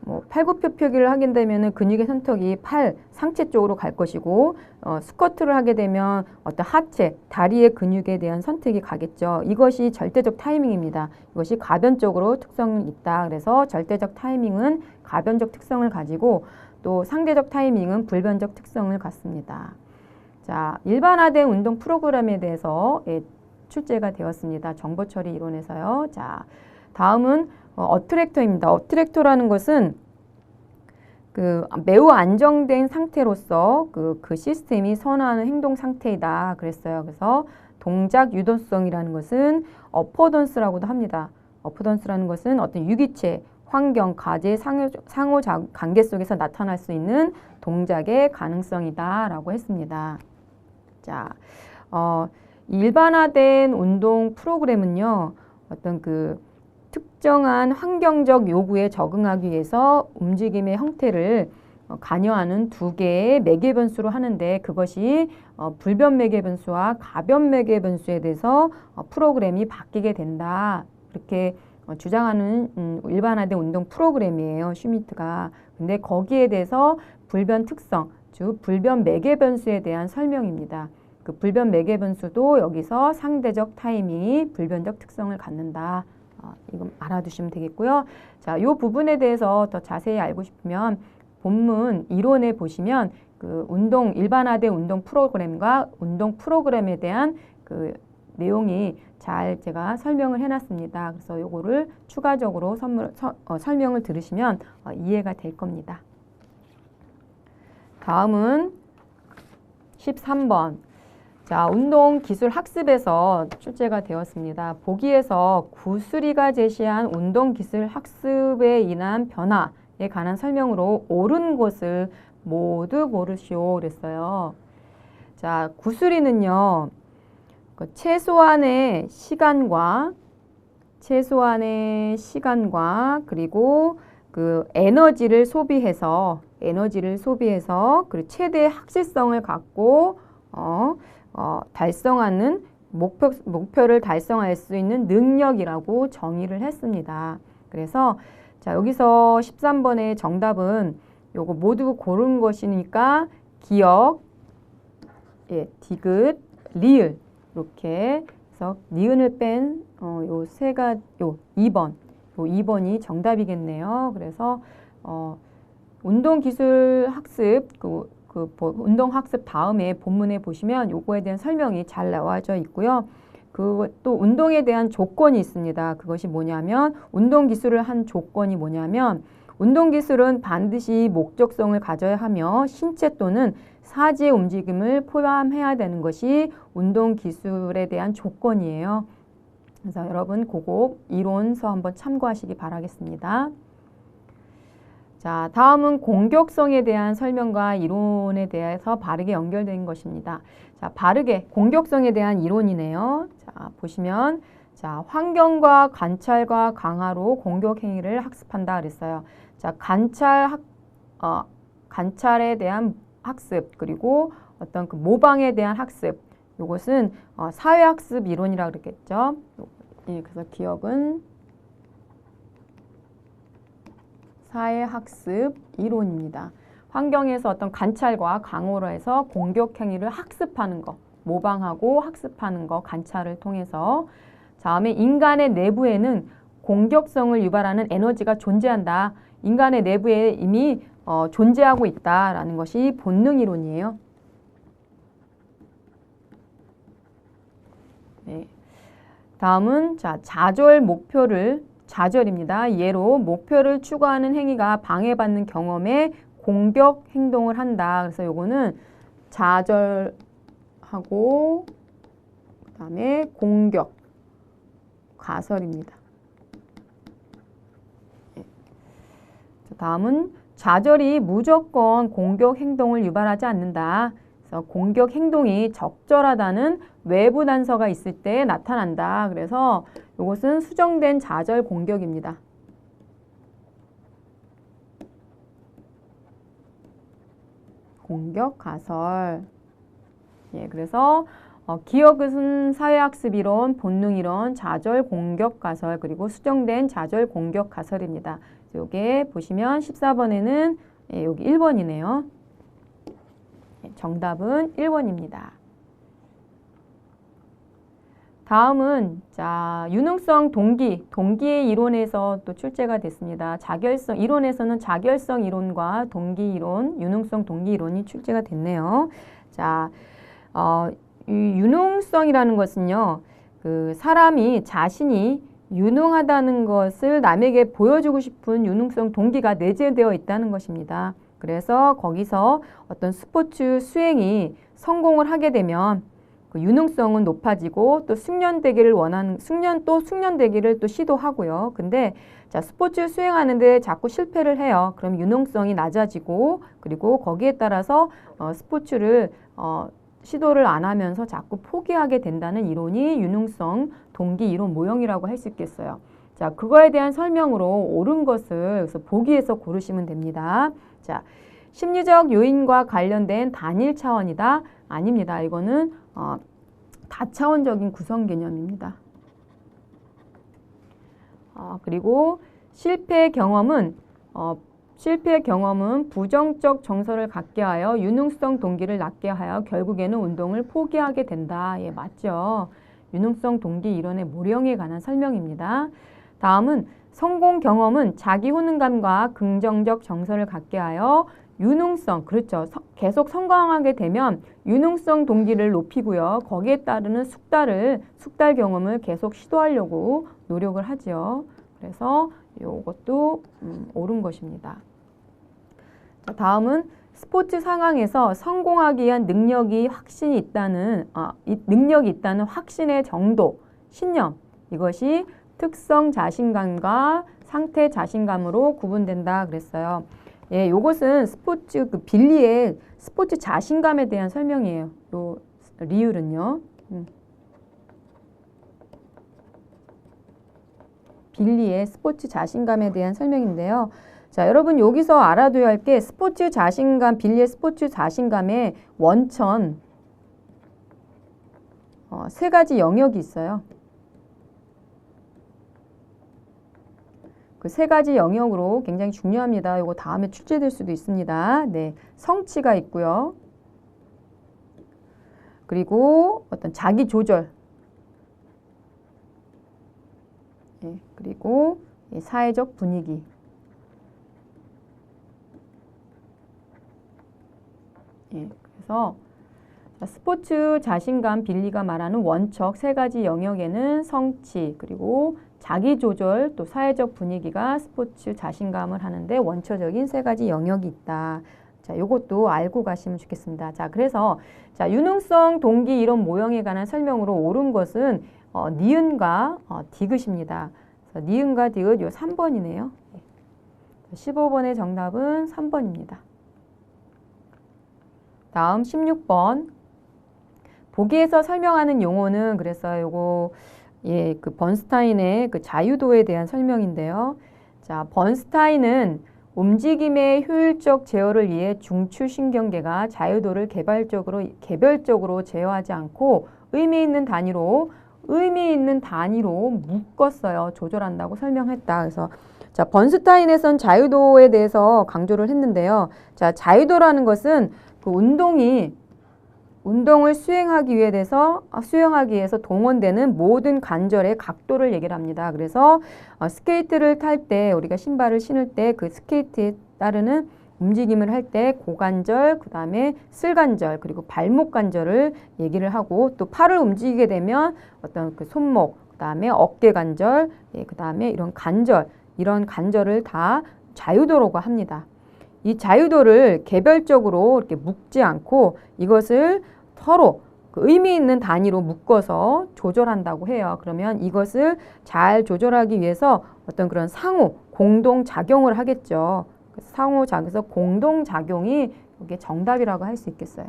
뭐 팔굽혀펴기를 하게 되면은 근육의 선택이 팔, 상체 쪽으로 갈 것이고, 스쿼트를 하게 되면 어떤 하체, 다리의 근육에 대한 선택이 가겠죠. 이것이 절대적 타이밍입니다. 이것이 가변적으로 특성이 있다. 그래서 절대적 타이밍은 가변적 특성을 가지고 또 상대적 타이밍은 불변적 특성을 갖습니다. 자, 일반화된 운동 프로그램에 대해서 출제가 되었습니다. 정보 처리 이론에서요. 자, 다음은 어트랙터입니다. 어트랙터라는 것은 매우 안정된 상태로서 그 시스템이 선호하는 행동 상태이다 그랬어요. 그래서 동작 유도성이라는 것은 어퍼던스라고도 합니다. 어퍼던스라는 것은 어떤 유기체, 환경, 과제, 상호 관계 속에서 나타날 수 있는 동작의 가능성이다 라고 했습니다. 자, 일반화된 운동 프로그램은요, 어떤 특정한 환경적 요구에 적응하기 위해서 움직임의 형태를 관여하는 두 개의 매개 변수로 하는데 그것이 불변 매개 변수와 가변 매개 변수에 대해서 프로그램이 바뀌게 된다. 이렇게 주장하는 일반화된 운동 프로그램이에요. 슈미트가. 근데 거기에 대해서 불변 특성, 즉 불변 매개 변수에 대한 설명입니다. 그 불변 매개 변수도 여기서 상대적 타이밍이 불변적 특성을 갖는다. 이거 알아두시면 되겠고요. 자, 이 부분에 대해서 더 자세히 알고 싶으면 본문 이론에 보시면 일반화된 운동 프로그램과 운동 프로그램에 대한 내용이 잘 제가 설명을 해놨습니다. 그래서 요거를 추가적으로 설명을 들으시면 이해가 될 겁니다. 다음은 13번. 자, 운동기술 학습에서 출제가 되었습니다. 보기에서 구수리가 제시한 운동기술 학습에 인한 변화에 관한 설명으로 옳은 것을 모두 고르시오 그랬어요. 자, 구수리는요, 최소한의 시간과 그리고 에너지를 소비해서 그리고 최대의 확실성을 갖고 달성하는 목표를 달성할 수 있는 능력이라고 정의를 했습니다. 그래서 자, 여기서 13번의 정답은 요거 모두 고른 것이니까 기억, 디귿, 리을 이렇게 해서 니은을 뺀 요 2번이 정답이겠네요. 그래서 운동기술 학습 운동학습 다음에 본문에 보시면 요거에 대한 설명이 잘 나와져 있고요. 또 운동에 대한 조건이 있습니다. 그것이 뭐냐면 운동기술을 한 조건이 뭐냐면 운동기술은 반드시 목적성을 가져야 하며 신체 또는 사지의 움직임을 포함해야 되는 것이 운동기술에 대한 조건이에요. 그래서 여러분 그거 이론서 한번 참고하시기 바라겠습니다. 자, 다음은 공격성에 대한 설명과 이론에 대해서 바르게 연결된 것입니다. 자, 공격성에 대한 이론이네요. 자, 보시면, 자, 환경과 관찰과 강화로 공격 행위를 학습한다 그랬어요. 자, 관찰에 대한 학습, 그리고 어떤 모방에 대한 학습, 이것은 사회학습 이론이라고 그랬겠죠. 그래서 기억은 사회학습 이론입니다. 환경에서 어떤 관찰과 강호로 해서 공격 행위를 학습하는 거, 모방하고 학습하는 거, 관찰을 통해서. 다음에 인간의 내부에는 공격성을 유발하는 에너지가 존재한다. 인간의 내부에 이미 존재하고 있다라는 것이 본능 이론이에요. 네. 다음은 좌절입니다. 예로 목표를 추구하는 행위가 방해받는 경험에 공격 행동을 한다. 그래서 요거는 좌절하고 그다음에 공격, 가설입니다. 다음은 좌절이 무조건 공격 행동을 유발하지 않는다. 그래서 그래서 공격 행동이 적절하다는 외부 단서가 있을 때 나타난다. 그래서 이것은 수정된 좌절 공격입니다. 공격 가설. 예, 그래서 기억은 사회학습 이론, 본능 이론, 좌절 공격 가설, 그리고 수정된 좌절 공격 가설입니다. 요게 보시면 14번에는 예, 여기 1번이네요. 정답은 1번입니다. 다음은 자, 유능성 동기의 이론에서 또 출제가 됐습니다. 자결성 이론에서는 자결성 이론과 동기 이론, 유능성 동기 이론이 출제가 됐네요. 자, 이 유능성이라는 것은요, 그 사람이 자신이 유능하다는 것을 남에게 보여주고 싶은 유능성 동기가 내재되어 있다는 것입니다. 그래서 거기서 어떤 스포츠 수행이 성공을 하게 되면 그 유능성은 높아지고 또 숙련되기를 원하는 숙련되기를 또 시도하고요. 근데 자, 스포츠 수행하는데 자꾸 실패를 해요. 그럼 유능성이 낮아지고 그리고 거기에 따라서 스포츠를 시도를 안 하면서 자꾸 포기하게 된다는 이론이 유능성 동기 이론 모형이라고 할 수 있겠어요. 자, 그거에 대한 설명으로 옳은 것을 그래서 보기에서 고르시면 됩니다. 자, 심리적 요인과 관련된 단일 차원이다? 아닙니다. 이거는 다차원적인 구성 개념입니다. 그리고 실패 경험은 부정적 정서를 갖게 하여 유능성 동기를 낮게 하여 결국에는 운동을 포기하게 된다. 예, 맞죠. 유능성 동기 이론의 모형에 관한 설명입니다. 다음은 성공 경험은 자기 효능감과 긍정적 정서를 갖게 하여 유능성, 그렇죠. 계속 성공하게 되면 유능성 동기를 높이고요. 거기에 따르는 숙달 경험을 계속 시도하려고 노력을 하죠. 그래서 이것도 옳은 것입니다. 다음은 스포츠 상황에서 성공하기 위한 능력이 있다는 확신의 정도, 신념, 이것이 특성 자신감과 상태 자신감으로 구분된다 그랬어요. 예, 요것은 빌리의 스포츠 자신감에 대한 설명이에요. 요 리을은요. 빌리의 스포츠 자신감에 대한 설명인데요. 자, 여러분 여기서 알아둬야 할 게 스포츠 자신감, 빌리의 스포츠 자신감의 원천 세 가지 영역이 있어요. 그 세 가지 영역으로 굉장히 중요합니다. 이거 다음에 출제될 수도 있습니다. 네, 성취가 있고요. 그리고 어떤 자기 조절. 네, 그리고 사회적 분위기. 예, 그래서 스포츠 자신감 빌리가 말하는 원척 세 가지 영역에는 성취 그리고 자기 조절 또 사회적 분위기가 스포츠 자신감을 하는데 원초적인 세 가지 영역이 있다. 자, 요것도 알고 가시면 좋겠습니다. 자, 그래서 자, 유능성 동기 이론 모형에 관한 설명으로 옳은 것은 니은과 디귿입니다. 그래서 니은과 디귿 요 3번이네요. 15번의 정답은 3번입니다. 다음 16번. 보기에서 설명하는 용어는 그래서 요거 예, 그 번스타인의 그 자유도에 대한 설명인데요. 자, 번스타인은 움직임의 효율적 제어를 위해 중추신경계가 자유도를 개별적으로 제어하지 않고 의미 있는 단위로 묶었어요. 조절한다고 설명했다. 그래서 자, 번스타인에선 자유도에 대해서 강조를 했는데요. 자, 자유도라는 것은 그 운동을 수행하기 위해서 동원되는 모든 관절의 각도를 얘기를 합니다. 그래서 스케이트를 탈 때 우리가 신발을 신을 때 그 스케이트에 따르는 움직임을 할 때 고관절, 그 다음에 슬관절, 그리고 발목 관절을 얘기를 하고 또 팔을 움직이게 되면 어떤 그 손목, 그 다음에 어깨 관절, 그 다음에 이런 관절을 다 자유도라고 합니다. 이 자유도를 개별적으로 이렇게 묶지 않고 이것을 서로 그 의미 있는 단위로 묶어서 조절한다고 해요. 그러면 이것을 잘 조절하기 위해서 어떤 그런 상호 공동작용을 하겠죠. 상호작용에서 공동작용이 이게 정답이라고 할 수 있겠어요.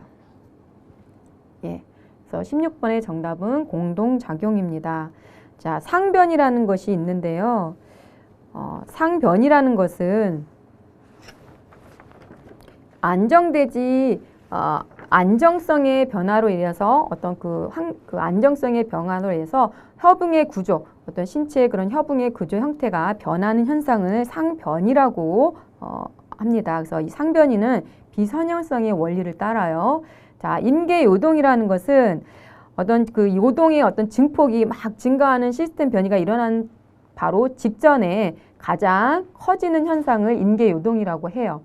예. 그래서 16번의 정답은 공동작용입니다. 자, 상변이라는 것이 있는데요. 상변이라는 것은 안정성의 변화로 인해서 어떤 그 안정성의 변화로 인해서 협응의 구조, 어떤 신체의 그런 협응의 구조 형태가 변하는 현상을 상변이라고 합니다. 그래서 이 상변이는 비선형성의 원리를 따라요. 자, 임계요동이라는 것은 어떤 그 요동의 어떤 증폭이 막 증가하는 시스템 변이가 일어난 바로 직전에 가장 커지는 현상을 임계요동이라고 해요.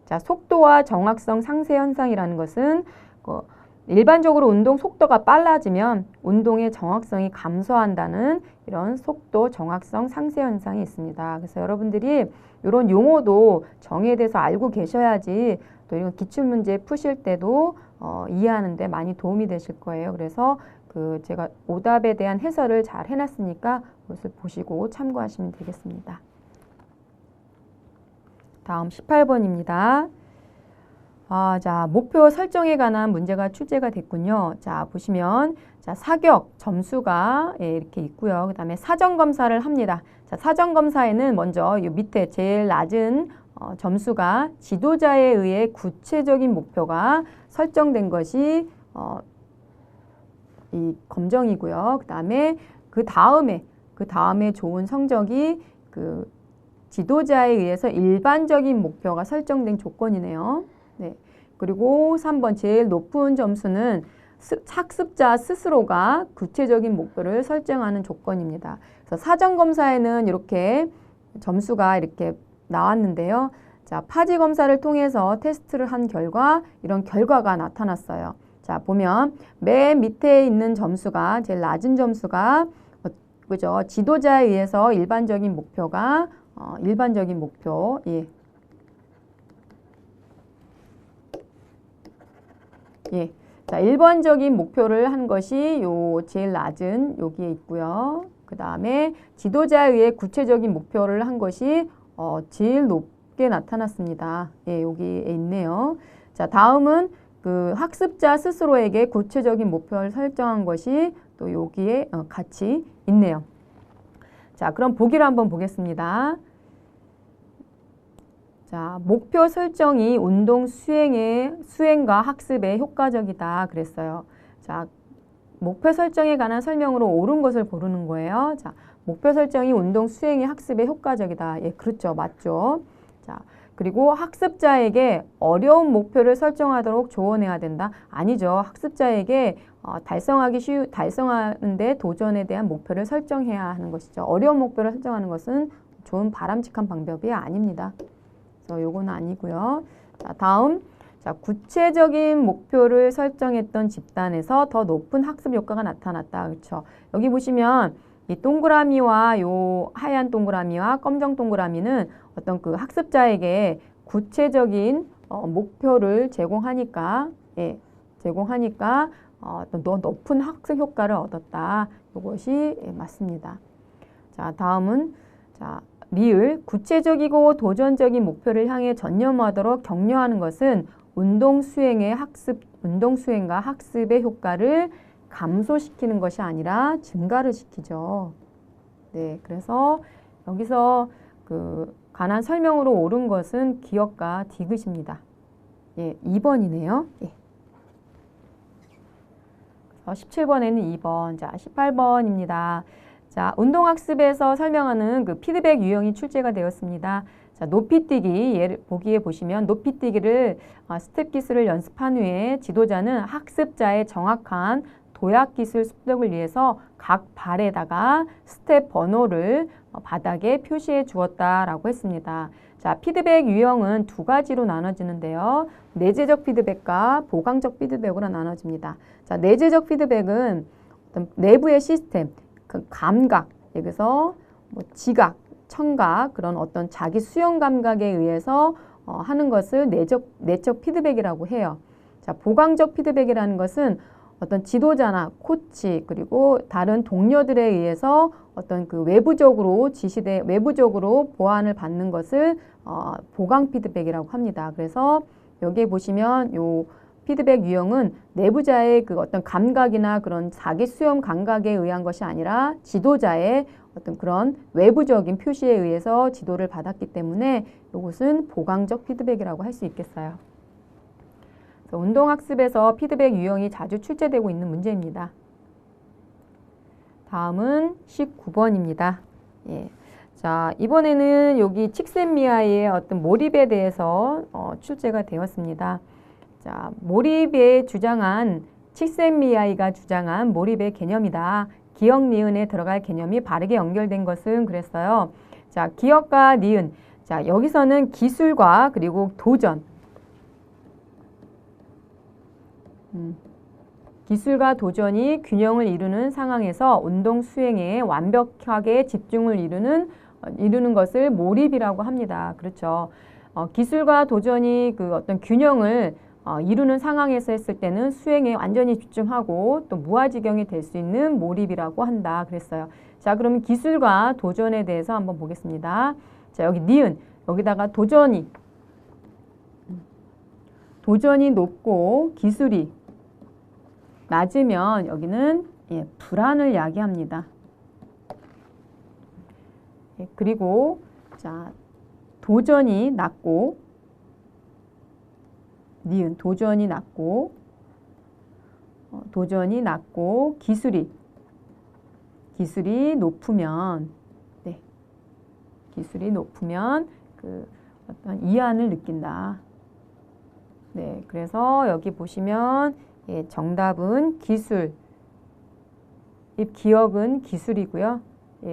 자, 속도와 정확성 상쇄 현상이라는 것은 일반적으로 운동 속도가 빨라지면 운동의 정확성이 감소한다는 이런 속도, 정확성 상쇄 현상이 있습니다. 그래서 여러분들이 이런 용어도 정의에 대해서 알고 계셔야지 또 이런 기출문제 푸실 때도 이해하는 데 많이 도움이 되실 거예요. 그래서 제가 오답에 대한 해설을 잘 해놨으니까 그것을 보시고 참고하시면 되겠습니다. 다음 18번입니다. 자, 목표 설정에 관한 문제가 출제가 됐군요. 자, 보시면 자, 사격 점수가 이렇게 있고요. 그 다음에 사전검사를 합니다. 자, 사전검사에는 먼저 이 밑에 제일 낮은 점수가 지도자에 의해 구체적인 목표가 설정된 것이 이 검정이고요. 그 다음에 좋은 성적이 지도자에 의해서 일반적인 목표가 설정된 조건이네요. 네. 그리고 3번 제일 높은 점수는 학습자 스스로가 구체적인 목표를 설정하는 조건입니다. 그래서 사전검사에는 이렇게 점수가 이렇게 나왔는데요. 자, 파지검사를 통해서 테스트를 한 결과 이런 결과가 나타났어요. 자, 보면 맨 밑에 있는 점수가 제일 낮은 점수가 그죠? 지도자에 의해서 일반적인 목표가 일반적인 목표. 예. 예. 자, 일반적인 목표를 한 것이 요 제일 낮은 여기에 있고요. 그 다음에 지도자에 의해 구체적인 목표를 한 것이 제일 높게 나타났습니다. 예, 여기에 있네요. 자, 다음은 학습자 스스로에게 구체적인 목표를 설정한 것이 또 여기에 같이 있네요. 자, 그럼 보기를 한번 보겠습니다. 자, 목표 설정이 운동 수행과 학습에 효과적이다 그랬어요. 자, 목표 설정에 관한 설명으로 옳은 것을 고르는 거예요. 자, 목표 설정이 운동 수행에 학습에 효과적이다. 예, 그렇죠. 맞죠. 자, 그리고 학습자에게 어려운 목표를 설정하도록 조언해야 된다. 아니죠. 학습자에게 달성하는데 도전에 대한 목표를 설정해야 하는 것이죠. 어려운 목표를 설정하는 것은 좋은 바람직한 방법이 아닙니다. 요거는 아니고요. 자, 다음. 자, 구체적인 목표를 설정했던 집단에서 더 높은 학습 효과가 나타났다. 그렇죠? 여기 보시면 이 동그라미와 요 하얀 동그라미와 검정 동그라미는 어떤 학습자에게 구체적인 목표를 제공하니까 어떤 더 높은 학습 효과를 얻었다. 이것이 맞습니다. 자, 다음은 자, 리을 구체적이고 도전적인 목표를 향해 전념하도록 격려하는 것은 운동 수행과 학습의 효과를 감소시키는 것이 아니라 증가를 시키죠. 네, 그래서 여기서 관한 설명으로 옳은 것은 기억과 디귿입니다. 예, 2번이네요. 예. 17번에는 2번, 자, 18번입니다. 자, 운동학습에서 설명하는 피드백 유형이 출제가 되었습니다. 자, 높이뛰기, 보기에 보시면 높이뛰기를 스텝 기술을 연습한 후에 지도자는 학습자의 정확한 도약 기술 습득을 위해서 각 발에다가 스텝 번호를 바닥에 표시해 주었다라고 했습니다. 자, 피드백 유형은 두 가지로 나눠지는데요. 내재적 피드백과 보강적 피드백으로 나눠집니다. 자, 내재적 피드백은 어떤 내부의 시스템, 감각, 여기서 지각, 청각, 그런 어떤 자기 수용 감각에 의해서 하는 것을 내적 피드백이라고 해요. 자, 보강적 피드백이라는 것은 어떤 지도자나 코치 그리고 다른 동료들에 의해서 어떤 외부적으로 보완을 받는 것을 보강 피드백이라고 합니다. 그래서 여기에 보시면 요 피드백 유형은 내부자의 그 어떤 감각이나 그런 자기 수용 감각에 의한 것이 아니라 지도자의 어떤 그런 외부적인 표시에 의해서 지도를 받았기 때문에 이것은 보강적 피드백이라고 할 수 있겠어요. 운동학습에서 피드백 유형이 자주 출제되고 있는 문제입니다. 다음은 19번입니다. 예. 자, 이번에는 여기 칙센미아의 어떤 몰입에 대해서 출제가 되었습니다. 자, 몰입에 주장한 칙센미아이가 주장한 몰입의 개념이다. 기억, 니은에 들어갈 개념이 바르게 연결된 것은 그랬어요. 자, 기억과 니은. 자, 여기서는 기술과 그리고 도전. 기술과 도전이 균형을 이루는 상황에서 운동 수행에 완벽하게 집중을 이루는 것을 몰입이라고 합니다. 그렇죠. 기술과 도전이 그 어떤 균형을 이루는 상황에서 했을 때는 수행에 완전히 집중하고 또 무아지경이 될 수 있는 몰입이라고 한다 그랬어요. 자, 그러면 기술과 도전에 대해서 한번 보겠습니다. 자, 여기 니은 여기다가 도전이 높고 기술이 낮으면 여기는 불안을 야기합니다. 그리고 자, 도전이 낮고 니은 도전이 낮고 기술이 높으면 기술이 높으면 그 어떤 이안을 느낀다. 네, 그래서 여기 보시면 정답은 기술, 기억은 기술이고요.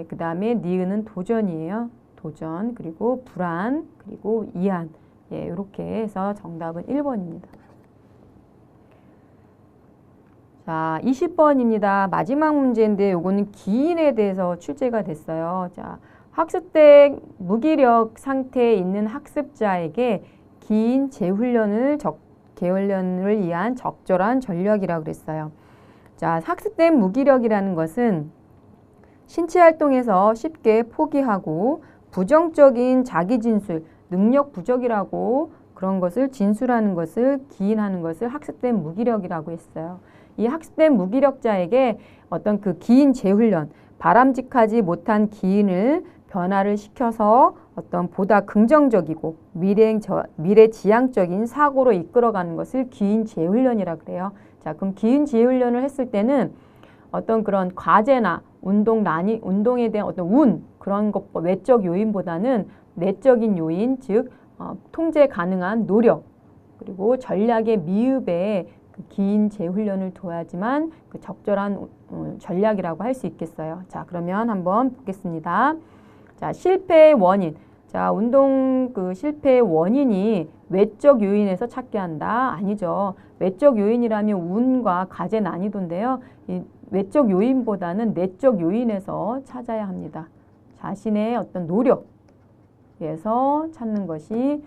그 다음에 니은은 도전이에요. 도전, 그리고 불안, 그리고 이안. 이렇게 해서 정답은 1번입니다. 자, 20번입니다. 마지막 문제인데 요거는 기인에 대해서 출제가 됐어요. 자, 학습 때 무기력 상태에 있는 학습자에게 기인 재훈련을 위한 적절한 전략이라고 그랬어요. 자, 학습된 무기력이라는 것은 신체 활동에서 쉽게 포기하고 부정적인 자기 진술, 능력 부족이라고 그런 것을 진술하는 것을 기인하는 것을 학습된 무기력이라고 했어요. 이 학습된 무기력자에게 어떤 그 기인 재훈련, 바람직하지 못한 기인을 변화를 시켜서 어떤 보다 긍정적이고 미래지향적인 사고로 이끌어가는 것을 기인 재훈련이라고 그래요. 자, 그럼 기인 재훈련을 했을 때는 어떤 그런 과제나 운동에 대한 어떤 그런 것 외적 요인보다는 내적인 요인, 즉 통제 가능한 노력 그리고 전략의 미흡에 그 기인 재훈련을 둬야지만 그 적절한 전략이라고 할 수 있겠어요. 자, 그러면 한번 보겠습니다. 자, 실패의 원인. 자, 운동 그 실패의 원인이 외적 요인에서 찾게 한다? 아니죠. 외적 요인이라면 운과 과제 난이도인데요. 이 외적 요인보다는 내적 요인에서 찾아야 합니다. 자신의 어떤 노력에서 찾는 것이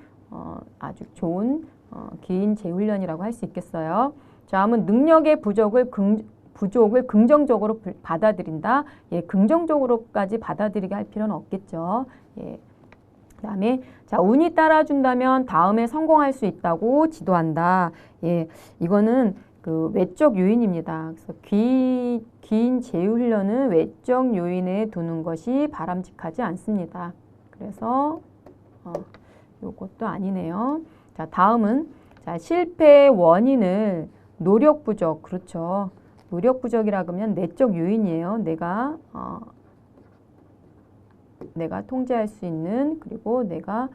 아주 좋은 기인 재훈련이라고 할 수 있겠어요. 다음은 능력의 부족을 긍정적으로 받아들인다. 긍정적으로까지 받아들이게 할 필요는 없겠죠. 그 다음에 자, 운이 따라준다면 다음에 성공할 수 있다고 지도한다. 이거는 그 외적 요인입니다. 그래서 기인 재훈련은 외적 요인에 두는 것이 바람직하지 않습니다. 그래서 요것도 아니네요. 자, 다음은 자, 실패의 원인을 노력 부족. 그렇죠. 노력 부족이라고 하면 내적 요인이에요. 내가 통제할 수 있는 그리고 내가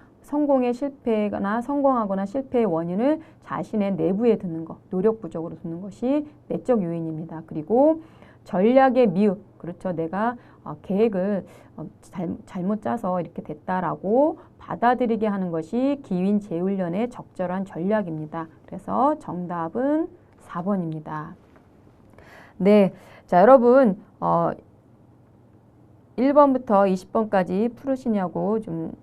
성공하거나 실패의 원인을 자신의 내부에 두는 것, 노력 부족으로 두는 것이 내적 요인입니다. 그리고 전략의 미흡, 그렇죠. 내가 계획을 잘못 짜서 이렇게 됐다라고 받아들이게 하는 것이 기인 재훈련의 적절한 전략입니다. 그래서 정답은 4번입니다. 네, 자, 여러분 1번부터 20번까지 풀으시냐고 좀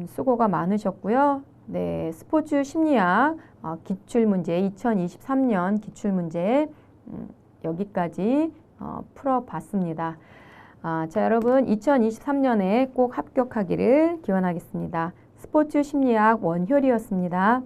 수고가 많으셨고요. 네, 스포츠 심리학 기출문제 2023년 기출문제 여기까지 풀어봤습니다. 자, 여러분 2023년에 꼭 합격하기를 기원하겠습니다. 스포츠 심리학 원효리였습니다.